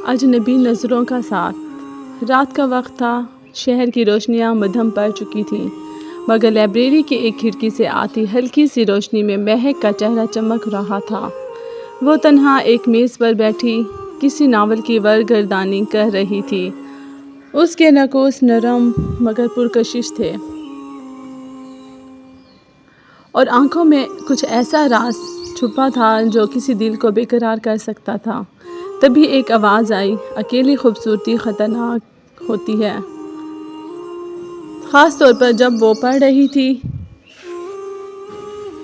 اجنبی نظروں کا ساتھ۔ رات کا وقت تھا، شہر کی روشنیاں مدھم پڑ چکی تھیں، مگر لائبریری کی ایک کھڑکی سے آتی ہلکی سی روشنی میں مہک کا چہرہ چمک رہا تھا۔ وہ تنہا ایک میز پر بیٹھی کسی ناول کی ورگردانی کر رہی تھی۔ اس کے نقوش نرم مگر پرکشش تھے اور آنکھوں میں کچھ ایسا راز چھپا تھا جو کسی دل کو بے قرار کر سکتا تھا۔ تبھی ایک آواز آئی، اکیلی خوبصورتی خطرناک ہوتی ہے، خاص طور پر جب وہ پڑھ رہی تھی۔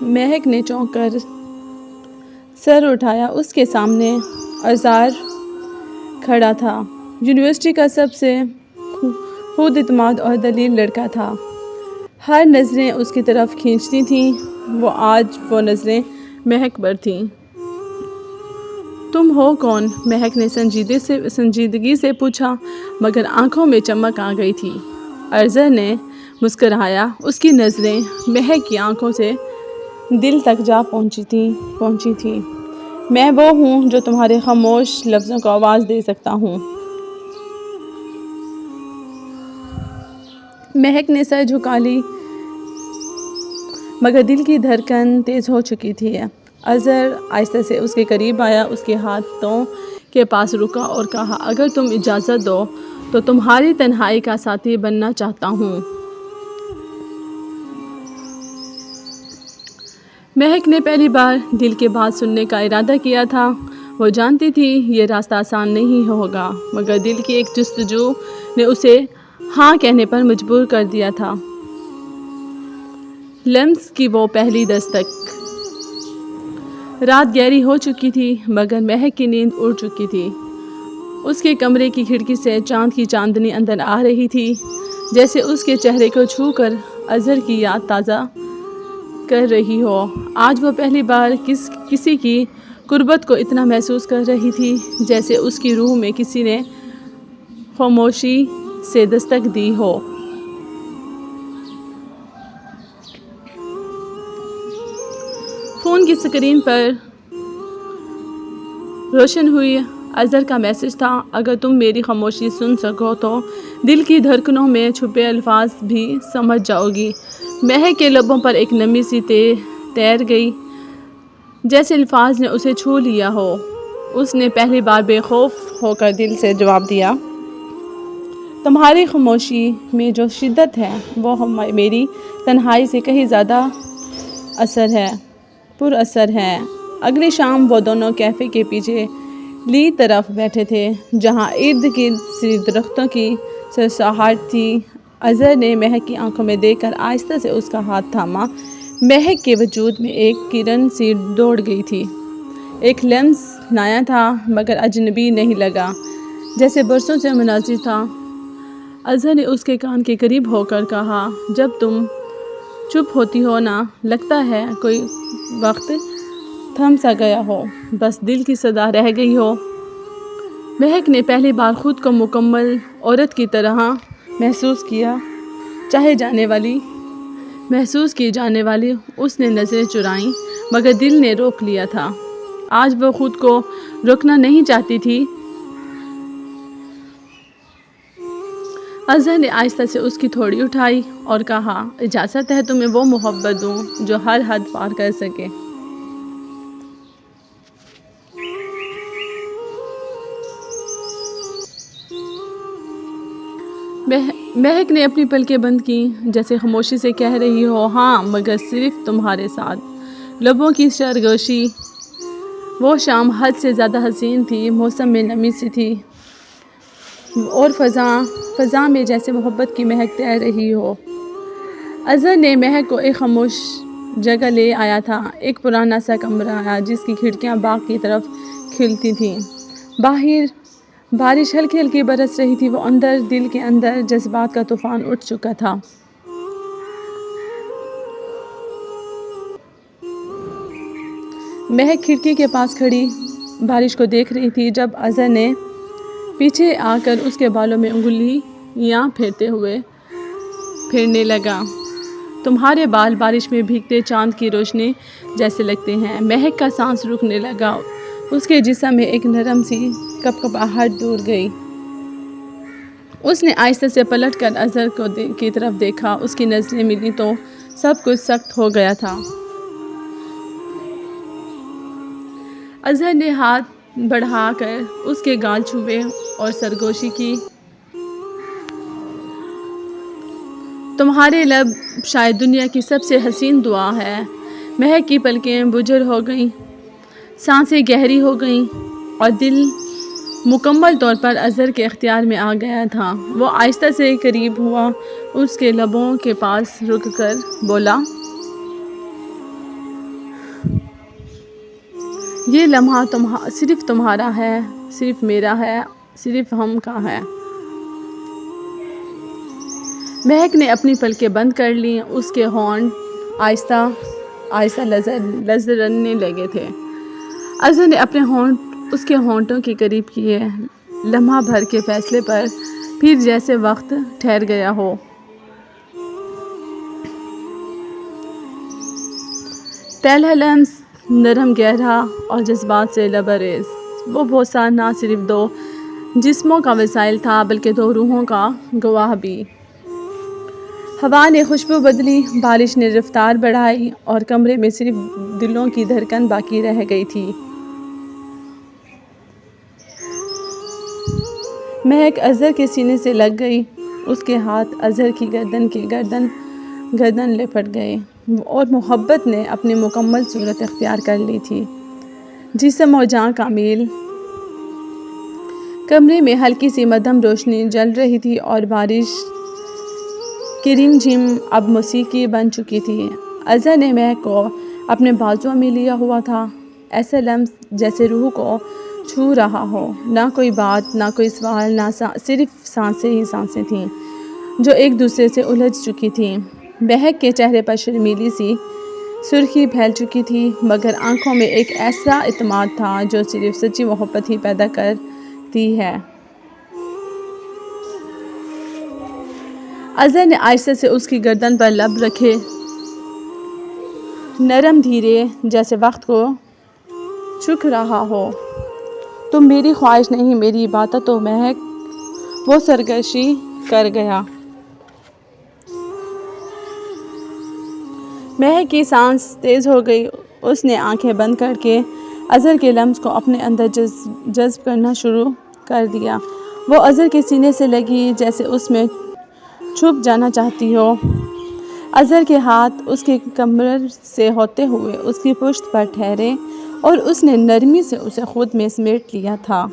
مہک نے چونک کر سر اٹھایا۔ اس کے سامنے اظہار کھڑا تھا، یونیورسٹی کا سب سے خود اعتماد اور دلیر لڑکا تھا۔ ہر نظریں اس کی طرف کھینچتی تھیں، آج وہ نظریں مہک پر تھیں۔ تم ہو کون؟ مہک نے سنجیدگی سے پوچھا، مگر آنکھوں میں چمک آ گئی تھی۔ اظہر نے مسکرایا، اس کی نظریں مہک کی آنکھوں سے دل تک جا پہنچی تھیں۔ میں وہ ہوں جو تمہارے خاموش لفظوں کو آواز دے سکتا ہوں۔ مہک نے سر جھکا لی، مگر دل کی دھڑکن تیز ہو چکی تھی۔ اظہر آہستہ سے اس کے قریب آیا، اس کے ہاتھوں کے پاس رکا اور کہا، اگر تم اجازت دو تو تمہاری تنہائی کا ساتھی بننا چاہتا ہوں۔ مہک نے پہلی بار دل کی بات سننے کا ارادہ کیا تھا۔ وہ جانتی تھی یہ راستہ آسان نہیں ہوگا، مگر دل کی ایک جستجو نے اسے ہاں کہنے پر مجبور کر دیا تھا۔ لمس کی وہ پہلی دستک۔ رات گہری ہو چکی تھی، مگر مہک کی نیند اڑ چکی تھی۔ اس کے کمرے کی کھڑکی سے چاند کی چاندنی اندر آ رہی تھی، جیسے اس کے چہرے کو چھو کر اظہر کی یاد تازہ کر رہی ہو۔ آج وہ پہلی بار کسی کی قربت کو اتنا محسوس کر رہی تھی، جیسے اس کی روح میں کسی نے خاموشی سے دستک دی ہو۔ فون کی اسکرین پر روشن ہوئی اظہر کا میسج تھا، اگر تم میری خاموشی سن سکو تو دل کی دھڑکنوں میں چھپے الفاظ بھی سمجھ جاؤ گی۔ مہک کے لبوں پر ایک نمی سی تیر گئی، جیسے الفاظ نے اسے چھو لیا ہو۔ اس نے پہلی بار بے خوف ہو کر دل سے جواب دیا، تمہاری خاموشی میں جو شدت ہے وہ میری تنہائی سے کہیں زیادہ پر اثر ہے۔ اگلی شام وہ دونوں کیفے کے پیچھے لی طرف بیٹھے تھے، جہاں ارد گرد صرف درختوں کی سرسباہٹ تھی۔ اظہر نے مہک کی آنکھوں میں دیکھ کر آہستہ سے اس کا ہاتھ تھاما۔ مہک کے وجود میں ایک کرن سی دوڑ گئی تھی۔ ایک لمس نیا تھا، مگر اجنبی نہیں لگا، جیسے برسوں سے مناظر تھا۔ اظہر نے اس کے کان کے قریب ہو کر کہا، جب تم چپ ہوتی ہو نا، لگتا ہے کوئی وقت تھم سا گیا ہو، بس دل کی صدا رہ گئی ہو۔ مہک نے پہلی بار خود کو مکمل عورت کی طرح محسوس کی جانے والی اس نے نظریں چرائیں، مگر دل نے روک لیا تھا۔ آج وہ خود کو روکنا نہیں چاہتی تھی۔ اظہر نے آہستہ سے اس کی تھوڑی اٹھائی اور کہا، اجازت ہے تمہیں وہ محبت دوں جو ہر حد پار کر سکے۔ مہک نے اپنی پلکیں بند کی، جیسے خاموشی سے کہہ رہی ہو، ہاں، مگر صرف تمہارے ساتھ۔ لبوں کی سرگوشی۔ وہ شام حد سے زیادہ حسین تھی، موسم میں نمی سی تھی اور فضا میں جیسے محبت کی مہک تیر رہی ہو۔ اظہر نے مہک کو ایک خاموش جگہ لے آیا تھا، ایک پرانا سا کمرہ جس کی کھڑکیاں باغ کی طرف کھلتی تھیں۔ باہر بارش ہلکی ہلکی برس رہی تھی، وہ دل کے اندر جذبات کا طوفان اٹھ چکا تھا۔ مہک کھڑکی کے پاس کھڑی بارش کو دیکھ رہی تھی جب اظہر نے پیچھے آ کر اس کے بالوں میں انگلیاں پھیرنے لگا۔ تمہارے بال بارش میں بھیگتے چاند کی روشنی جیسے لگتے ہیں۔ مہک کا سانس رکنے لگا، اس کے جسم میں ایک نرم سی کپکپاہٹ دور گئی۔ اس نے آہستہ سے پلٹ کر اظہر کی طرف دیکھا۔ اس کی نظریں ملی تو سب کچھ سخت ہو گیا تھا۔ اظہر نے ہاتھ بڑھا کر اس کے گال چھوئے اور سرگوشی کی۔ تمہارے لب شاید دنیا کی سب سے حسین دعا ہے۔ مہک کی پلکیں بجھل ہو گئیں، سانسیں گہری ہو گئیں اور دل مکمل طور پر اظہر کے اختیار میں آ گیا تھا۔ وہ آہستہ سے قریب ہوا، اس کے لبوں کے پاس رک کر بولا، یہ لمحہ صرف تمہارا ہے، صرف میرا ہے، صرف ہم کا ہے۔ مہک نے اپنی پلکیں بند کر لیں۔ اس کے ہونٹ آہستہ آہستہ لرزنے لگے تھے۔ اظہر نے اپنے ہونٹ اس کے ہونٹوں کے قریب کیے، لمحہ بھر کے فیصلے پر، پھر جیسے وقت ٹھہر گیا ہو۔ پہلا لمس نرم، گہرا اور جذبات سے لبریز۔ وہ بوسہ نہ صرف دو جسموں کا وسائل تھا بلکہ دو روحوں کا گواہ بھی۔ ہوا نے خوشبو بدلی، بارش نے رفتار بڑھائی اور کمرے میں صرف دلوں کی دھڑکن باقی رہ گئی تھی۔ مہک اظہر کے سینے سے لگ گئی، اس کے ہاتھ اظہر کی گردن لپٹ گئے اور محبت نے اپنی مکمل صورت اختیار کر لی تھی۔ جسم و جاں کا میل۔ کمرے میں ہلکی سی مدھم روشنی جل رہی تھی اور بارش کی رم جھم اب موسیقی بن چکی تھی۔ اظہر نے مہک کو اپنے بازوؤں میں لیا ہوا تھا، ایسا لمس جیسے روح کو چھو رہا ہو۔ نہ کوئی بات، نہ کوئی سوال، صرف سانسیں ہی سانسیں تھیں جو ایک دوسرے سے الجھ چکی تھیں۔ مہک کے چہرے پر شرمیلی سی سرخی پھیل چکی تھی، مگر آنکھوں میں ایک ایسا اعتماد تھا جو صرف سچی محبت ہی پیدا کرتی ہے۔ اظہر نے آہستہ سے اس کی گردن پر لب رکھے، نرم دھیرے، جیسے وقت کو چھک رہا ہو۔ تم میری خواہش نہیں، میری عبادت ہو مہک۔ وہ سرگوشی کر گیا۔ مہک کی سانس تیز ہو گئی۔ اس نے آنکھیں بند کر کے اظہر کے لمس کو اپنے اندر جذب کرنا شروع کر دیا۔ وہ اظہر کے سینے سے لگی جیسے اس میں چھپ جانا چاہتی ہو۔ اظہر کے ہاتھ اس کے کمر سے ہوتے ہوئے اس کی پشت پر ٹھہرے اور اس نے نرمی سے اسے خود میں سمیٹ لیا تھا۔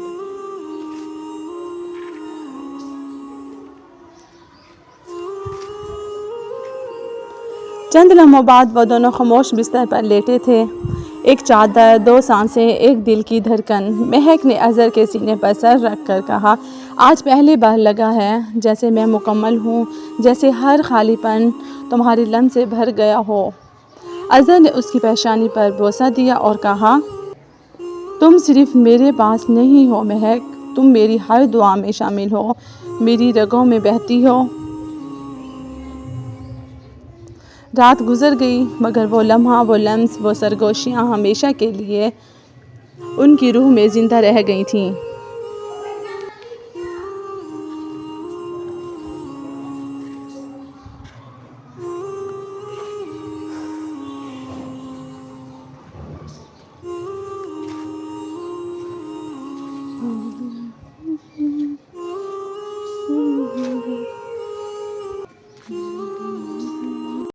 چند لمحوں بعد وہ دونوں خاموش بستر پر لیٹے تھے، ایک چادر، دو سانسیں، ایک دل کی دھڑکن۔ مہک نے اظہر کے سینے پر سر رکھ کر کہا، آج پہلی بار لگا ہے جیسے میں مکمل ہوں، جیسے ہر خالی پن تمہارے لمس سے بھر گیا ہو۔ اظہر نے اس کی پیشانی پر بوسہ دیا اور کہا، تم صرف میرے پاس نہیں ہو مہک، تم میری ہر دعا میں شامل ہو، میری رگوں میں بہتی ہو۔ رات گزر گئی مگر وہ لمحہ، وہ لمس، وہ سرگوشیاں ہمیشہ کے لیے ان کی روح میں زندہ رہ گئی تھیں۔